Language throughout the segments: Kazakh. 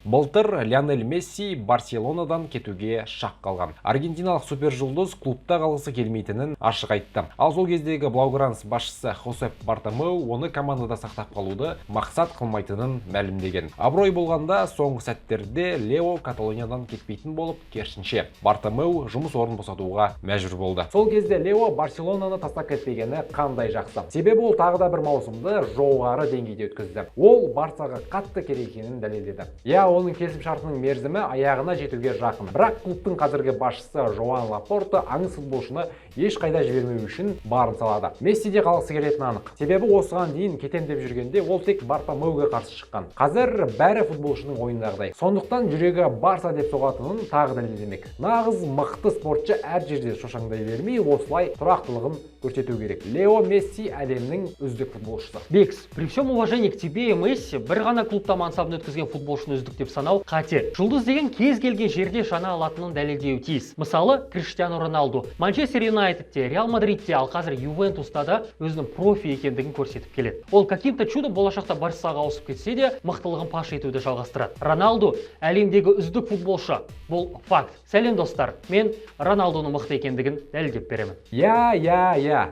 Былтыр Лионель Месси Барселонадан кетуге шақ қалған. Аргентиналық супержұлдыз клубта қалғысы келмейтінін ашық айтты. Ал сол кездегі Блаугранс басшысы Хосеп Бартомеу оны командада сақтап қалуды мақсат қылмайтынын мәлімдеген. Абырой болғанда соңғы сәттерде Лео Каталониядан кетпейтін болып, керісінше Бартомеу жұмыс орнын босатуға мәжбүр болды. Сол кезде Лео Барселонаны тастап кетпегені қандай жақсы. Себебі ол тағы да бір маусымды жоғары деңгейде өткізді. Ол Барсаға қатты керек екенін дәлелдеді. Оның келісім шартының мерзімі аяғына жетуге жақын. Бірақ клубтың қазіргі басшысы Жоан Лапорта аңыз футболшыны ешқайда жібермеу үшін барын салады. Месси де қалғысы келетіні анық. Себебі осыған дейін кетем деп жүргенде ол тек Бартомеуге қарсы шыққан. Қазір бәрі футболшының ойындағыдай. Сондықтан жүрегі Барса деп соғатынын тағы дәлелдемек. Нағыз мықты спортшы әр жерде шошаңдай бермей, осылай тұрақтылығын көрсету керек. Лео Месси әлемнің үздік футболшысы. Бекс, при всем уважении к тебе, Месси, бір ғана клубта мансабын өткізген футболшыны үздік деп санау қате. Жұлдыз деген кез келген жерде шана алатынын дәлелдеуі тиіс. Мысалы, Криштиану Роналду Манчестер Юнайтедте, Реал Мадридте, ал қазір Ювентуста да өзінің профи екендігін көрсетіп келеді. Ол каким-то чудом болашақта Барсаға ауысып кетсе де, мықтылығын паш етуді жалғастырады. Роналду әлемдегі үздік футболшы. Бұл факт. Сәлем достар, мен Роналдуның мықты екендігін дәлелдеп беремін.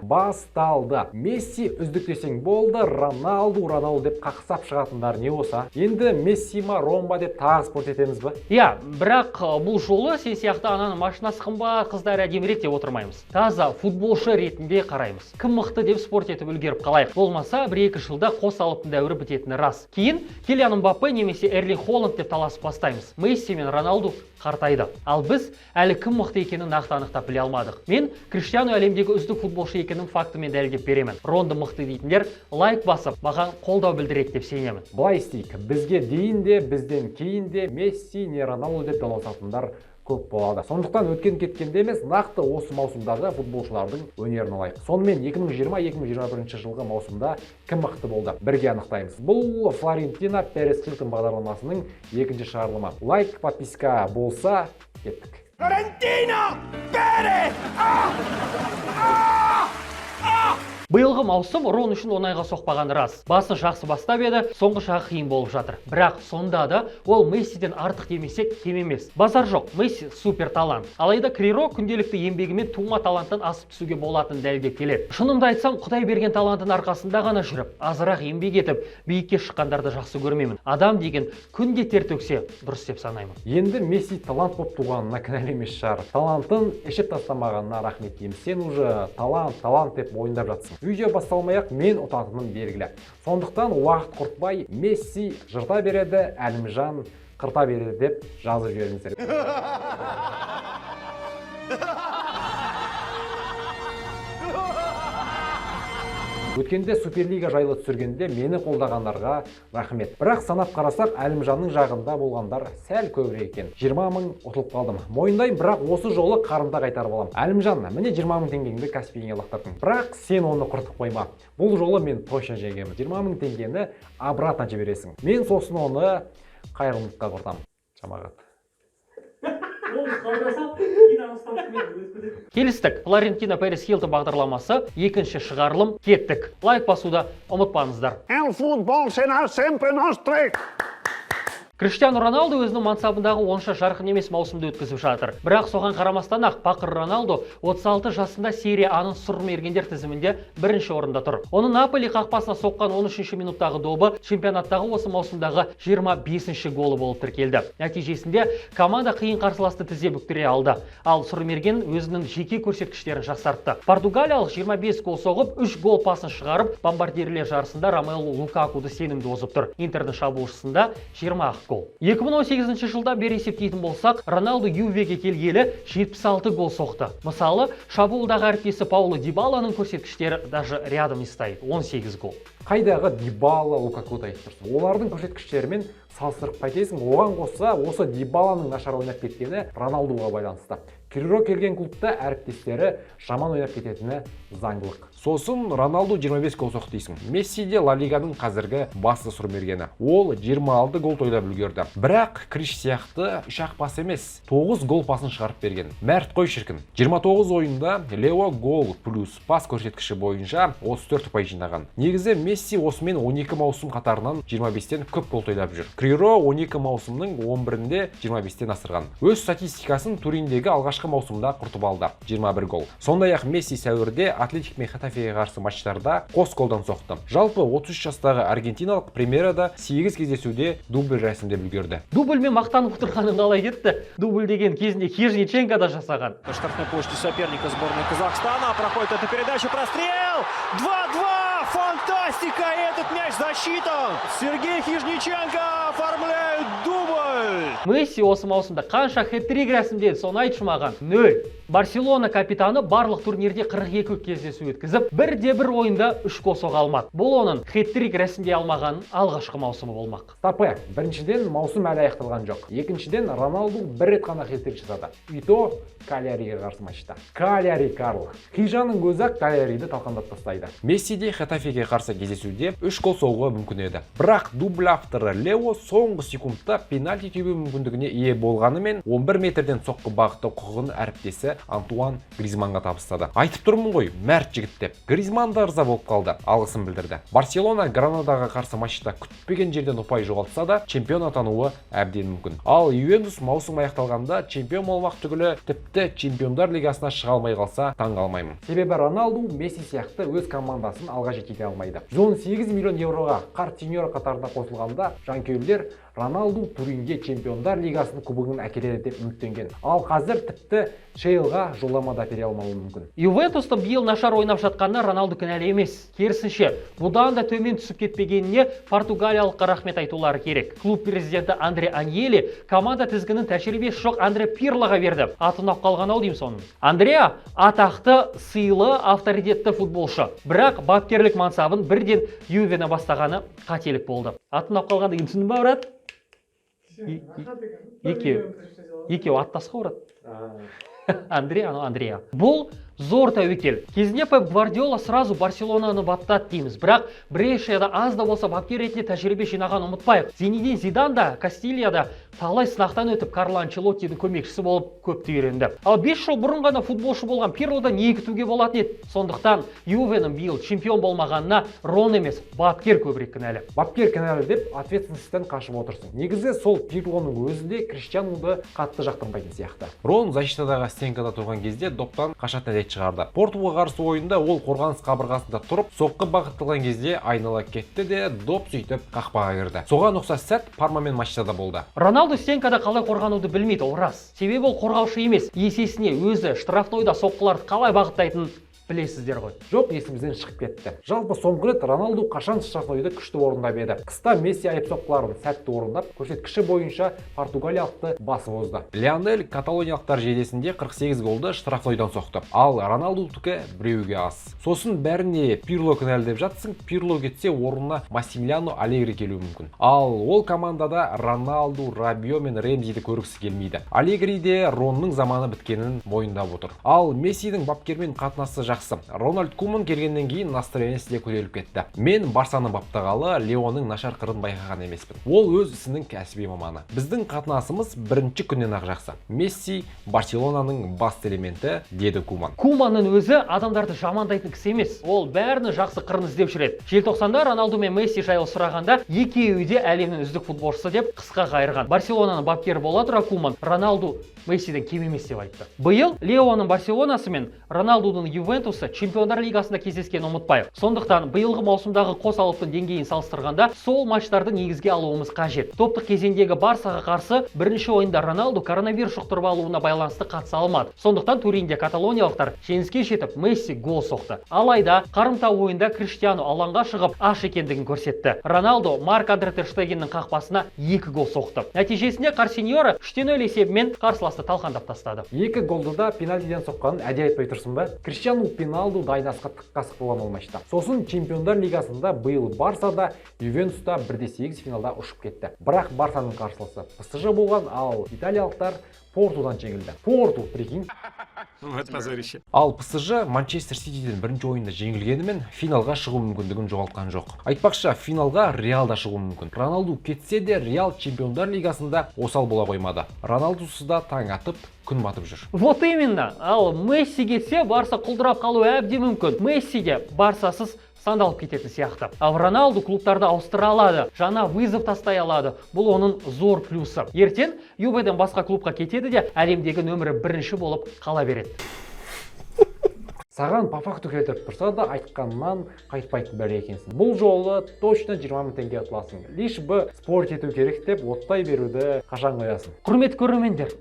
Басталды. Месси үздік десең болды, Роналду деп қақсап шығатындар не болса. Енді Месси ма, Ромба деп тағы спорт етеміз бі? Бірақ бұл жолы сен сияқты ананың машинасы қымбат, қыздар әдемірек деп отырмаймыз. Таза футболшы ретінде қараймыз. Кім мықты деп спорт етіп үлгеріп қалайық. Болмаса 1-2 жылда қос алыптың дәуірі бітетіні рас. Кейін Килиан Мбаппе немесе Эрлинг Холланд деп таласып бастаймыз. Месси мен Роналду қартайды. Ал біз әлі кім мықты екенін нақты анықтап біле алмадық. Мен Криштиану әлемдегі үздік футболшы екенін фактімен дәлелдеп беремін. Ронды мықты дейтіндер лайк басып, маған қолдау білдіреді деп сенемін. Былай істейік, бізге дейін де, бізден кейін де Месси не Роналду деп таласатындар көп болады. Сондықтан өткен кеткенде емес, нақты осы маусымдағы футболшылардың өнерін алайық. Сонымен 2020-2021 жылғы маусымда кім мықты болды? Бірге анықтаймыз. Бұл Флорентино Перес Хилтон бағдарламасының екінші шығарылымы. Лайк, подписка болса, кеттік. Флорентино Перес! Биылғы маусым Рон үшін оңайға соқпаған рас. Басын жақсы бастап еді, соңғы шағы қиын болып жатыр. Бірақ сонда да ол Мессиден артық демесек кем емес. Базар жоқ, Месси супер талант. Алайда Криро күнделікті еңбегімен тума таланттан асып түсуге болатынын дәлелдеп келеді. Шынымды айтсам, Құдай берген талантын арқасында ғана жүріп, азырақ еңбек етіп, биікке шыққандарды жақсы көрмеймін. Адам деген күнде тер төксе, дұрыс деп санаймын. Енді Месси талант болып туғанына кінәлі емес шығар. Талантын ішіп тастамағанына рахмет деймін. Сен уже талант деп ойындап жатсың. Видео басталмай-ақ мен ұтатыным белгілі. Сондықтан уақыт құртпай Месси жырта береді, Әлімжан қырта береді деп жазып жіберіңіздер. Өткенде Суперлига жайлы түсіргенде мені қолдағандарға рахмет. Бірақ санап қарасақ, Әлімжанның жағында болғандар сәл көбірек екен. 20 мың ұтылып қалдым. Мойындаймын, бірақ осы жолы қарымта қайтарып аламын. Әлімжан, міне 20 мың теңгеңді Каспийге лақтырдың. Бірақ сен оны құртып қойма. Бұл жолы мен точно жеңемін. 20 мың теңгені обратно жібересің. Мен сосын оны қайырымдылыққа құртамын. Жамағат. Келістік. Флорентино Перес Хилтон бағдарламасы екінші шығарылым кеттік. Лайк басуды ұмытпаңыздар. El fútbol será siempre nuestro. Криштиану Роналду өзінің мансабындағы онша жарқын емес маусымды өткізіп жатыр. Бірақ соған қарамастан ақ пақыр Роналду 36 жасында серия А-ның сұр мергендер тізімінде бірінші орында тұр. Оны Наполи қақпасына соққан 13-ші минуттағы добы чемпионаттағы осы маусымдағы 25-ші голы болып тіркелді. Нәтижесінде команда қиын қарсыласты тізе бүктіре алды. Ал сұр мерген өзінің жеке көрсеткіштерін жақсартты. Португалиялық 25 гол соғып, 3 гол пасын шығарып, бомбардирлер жарысында Ромелу Лукакуды сенімді озып тұр. Интердің шабуылшысында 20 гол. 2018 жылда бері есептейтін болсақ, Роналду Ювеге келгелі 76 гол соқты. Мысалы, шабуылдағы әріптесі Пауло Дибаланың көрсеткіштері даже рядом не стоит, 18 гол. Қайдағы Дибала, Лукаку айтып тұрсың? Олардың көрсеткіштерімен салыстырып қайтесің. Оған қоса осы Дибаланың нашар ойнап кеткені Роналдуға байланысты. Криро келген клубта әріптестері жаман ойнап кететіні заңдылық. Сосын Роналду 25 гол соқты дейсің. Месси де Ла Лиганың қазіргі басты сұрмергені. Ол 26 гол тойлап үлгерді. Бірақ Криш сияқты 3-ақ пас емес, 9 гол пасын шығарып берген. Мәрт қой шіркін. 29 ойында Лео гол плюс пас көрсеткіші бойынша 34 ұпай жинаған. Негізі Месси осымен 12 маусым қатарынан 25-тен көп гол тойлап жүр. Криро 12 маусымның 11-інде 25-тен асырған. Өз статистикасын Туриндегі алғашқы маусымда құртып алды, 21 гол. Сондай-ақ Месси сәуірде Атлетик мен Хетафеге қарсы матчтарда қос голдан соқты. Жалпы 33 жастағы аргентиналық премьерада 8 кездесуде дубль рәсімдеп үлгерді. Дубльмен мақтанып отырғаның қалай кетті? Дубль деген кезінде Хижниченко да жасаған. На штрафной площади соперника сборной Казахстана проходит эту передачу, прострел! 2-2! Фантастика! Этот мяч засчитан! Сергей Хижниченко оформляет дубль! Месси осы маусымда қанша хет-трик рәсімдеді, соны айтшы маған. 0. Барселона капитаны барлық турнирде 42 кездесу өткізіп, бірде-бір ойында 3 гол соға алмады. Бұл оның хет-трик рәсімдей алмаған алғашқы маусымы болмақ. Тапы, біріншіден маусым әлі аяқталған жоқ. Екіншіден Роналду бір рет қана хет-трик жасады. Ито Кальяриге қарсы матчта. Кальяри Карл. Хижаның өзі Кальяриді талқандап тастайды. Месси де Хетафеге қарсы кездесуде 3 гол соғуға мүмкін еді. Бірақ дубль авторы Лео соңғы секундта пенальти тебу мүмкіндігіне ие болғанымен 11 метрден соққы бағыты құқығын әріптесі Антуан Гризманға табыстады. Айтып тұрмын ғой, мәрт жігіт деп. Гризман да ырза болып қалды, алғысын білдірді. Барселона Гранадаға қарсы матчта күтпеген жерден ұпай жоғалтса да, чемпион атануы әбден мүмкін. Ал Ювентус маусым аяқталғанда чемпион болмақ түгілі тіпті чемпиондар лигасына шыға алмай қалса, таң қалмаймын. Себебі Роналду Месси сияқты өз командасын алға жеткізе алмайды. 118 миллион евроға Картиньор қатарына қосылғанда, жанкүйерлер Роналду Туринге чемпиондар лигасының кубогын әкеледі деп үміттенген. Ал қазір тіпті Шейлға жолдама да бере алмауы мүмкін. Ювентустың биыл нашар ойнап жатқанына Роналду кінәлі емес. Керісінше, бұдан да төмен түсіп кетпегеніне португалиялыққа рахмет айтулары керек. Клуб президенті Андре Аньели команда тізгінін тәжірибесі жоқ Андре Пирлоға берді. Атынап қалған ау деймін соның. Андреа атақты, сыйлы, авторитетті футболшы. Бірақ бапкерлік мансабын бірден Ювені бастағаны қателік болды. Атынап қалған деген түсіндің ба, брат? Екеу аттасқа ұрады. Андреа. Бұл зор тәуекел. Кезінде Пеп Гвардиола сразу Барселонаны баптады дейміз. Бірақ Брешияда аз да болса бапкер ретінде тәжірибе жинаған ұмытпайық. Зинедин Зидан да Кастильяда талай сынақтан өтіп Карло Анчелоттидің көмекшісі болып көпті үйренді. Ал 5 жыл бұрын ғана футболшы болған Пирлода не күтуге болатын еді. Сондықтан Ювенің биыл чемпион болмағанына Рон емес, бапкер көбірек кінәлі. Бапкер кінәлі деп ответственностьтен қашып отырсың. Негізі сол Пирлоның өзі де Криштиануды қатты жақтырмайтын сияқты. Рон защитадағы стенкада тұрған кезде доптан қашатын әдет шығарды. Портуға қарсы ойында ол қорғаныс қабырғасында тұрып, соққы бағытталған кезде айнала кетті де доп сөйтіп қақпаға кірді. Соған ұқсас сәт Пармамен матчта да болды. Роналду стенкада қалай қорғануды білмейді, ол рас. Себебі ол қорғаушы емес, есесіне өзі штрафнойда соққыларды қалай бағыттайтынын білесіздер ғой. Жоқ, есімізден шығып кетті. Жалпы соңғы рет Роналду қашан штрафнойды күшті орындап еді. Қыста Месси айып соққыларын сәтті орындап, көрсеткіші бойынша португалиялықты басып озды. Лионель каталониялықтар желесінде 48 голды штрафнойдан соқты. Ал Роналдудікі біреуге аз. Сосын бәріне Пирло кінәлі деп жатсың, Пирло кетсе орнына Массимилиано Алегри келуі мүмкін. Ал ол командада Роналду, Рабио мен Ремзиді көргісі келмейді. Алегри де Ронның заманы біткенін мойындап отыр. Ал Мессидің бапкермен қатынасы жақсы. Рональд Куман келгеннен кейін настроениясы де көтеріліп кетті. Мен Барсаны баптағалы Леоның нашар қырын байқаған емеспін. Ол өз ісінің кәсіби маманы. Біздің қатынасымыз бірінші күннен ақ жақсы. Месси Барселонаның басты элементі, деді Куман. Куманның өзі адамдарды жамандайтын кісі емес. Ол бәріні жақсы қырын іздеп жүреді. Желтоқсанда Роналду мен Месси жайлы сұрағанда екеуі де әлемнің үздік футболшысы деп қысқа қайырған. Барселонаның бапкері бола тұра Куман Роналду Мессиден кем емес деп айтты. Биыл Леоның Барселонасы мен Роналдудың Ювентусы чемпиондар лигасында кездескен ұмытпайық. Сондықтан биылғы маусымдағы қос алыптың деңгейін салыстырғанда сол матчтарды негізге алуымыз қажет. Топтық кезеңдегі Барсаға қарсы бірінші ойында Роналду коронавирус жұқтырып алуына байланысты қатыса алмады. Сондықтан Туринде каталониялықтар жеңіске жетіп Месси гол соқты. Алайда қарымта ойында Криштиану алаңға шығып аш екендігін көрсетті. Роналду Марк-Андре тер Штегеннің қақпасына 2 гол соқты. Нәтижесінде Картиньор 3-0 есебімен қарсыласты талқандап тастады. 2 голды да пенальтиден соққанын әдейі айтпай тұрсың ба? Криштиану Роналду дайнасқа тыққасық болған ол матчта. Сосын чемпиондар лигасында биыл Барсада, Ювентуста 1-8 финалда ұшып кетті. Бірақ Барсаның қарсыласы ПСЖ болған, ал италиялықтар Портудан жеңілді. Порту, прикинь. Это позорище. Ал ПСЖ Манчестер Ситиден бірінші ойында жеңілгенімен финалға шығу мүмкіндігін жоғалтқан жоқ. Айтпақшы, финалға Реал да шығуы мүмкін. Роналду кетсе де Реал Чемпиондар лигасында осал бола қоймады. Роналдусыз да таң атып, күн батып жүр. Вот именно. Ал Месси кетсе, Барса құлдырап қалуы әбден мүмкін. Месси де Барсасыз сандалып кететін сияқты. Ал Роналду клубтарды ауыстыра алады, жаңа вызов тастай алады. Бұл оның зор плюсы. Ертең Юведен басқа клубқа кетеді де әлемдегі нөмірі 1 болып қала береді. Саған по факту келтіріп тұрса да айтқаннан қайтпайтын бәрі екенсің. Бұл жолы точно 20 мың теңге ұтыласың. Лишь бы спорт ету керек деп оттай беруді қашан қоясың. Құрметті көрермендер,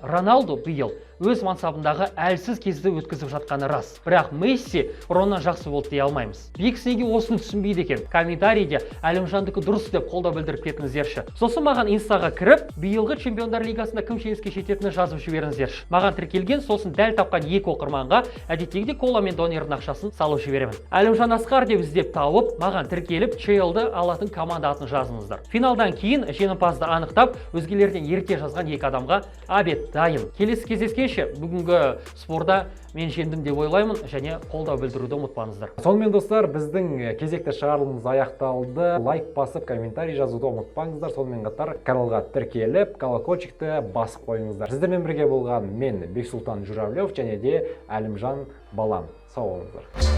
Роналду биыл өз мансабындағы әлсіз кезді өткізіп жатқаны рас. Бірақ Месси бұрыннан жақсы болды дей алмаймыз. Бекс неге осыны түсінбейді екен? Комментарийде Әлімжандікі дұрыс деп қолдау білдіріп кетіңіздерші. Сосын маған инстаға кіріп, биылғы Чемпиондар лигасында кім жеңіске жететінін жазып жіберіңіздерші. Маған тіркелген, сосын дәл тапқан 2 оқырманға әдеттегідей кола мен донердің ақшасын салып жіберемін. Әлімжан Асқар деп іздеп тауып, маған тіркеліп, ЧЛ-ді алатын команда атын жазыңыздар. Финалдан кейін жеңімпазды анықтап, өзгелерден ерте жазған 2 адамға обед дайын. Келесі кездескенше бүгінгі спорда мен жеңдім деп ойлаймын, және қолдау білдіруді ұмытпаңыздар. Сонымен достар, біздің кезекті шығарылымымыз аяқталды. Лайк басып, комментарий жазуды ұмытпаңыздар. Сонымен қатар каналға тіркеліп, колокольчикті басып қойыңыздар. Сіздермен бірге болған мен Бексұлтан Журавлев және де Әлімжан Балан. Сау болыңыздар.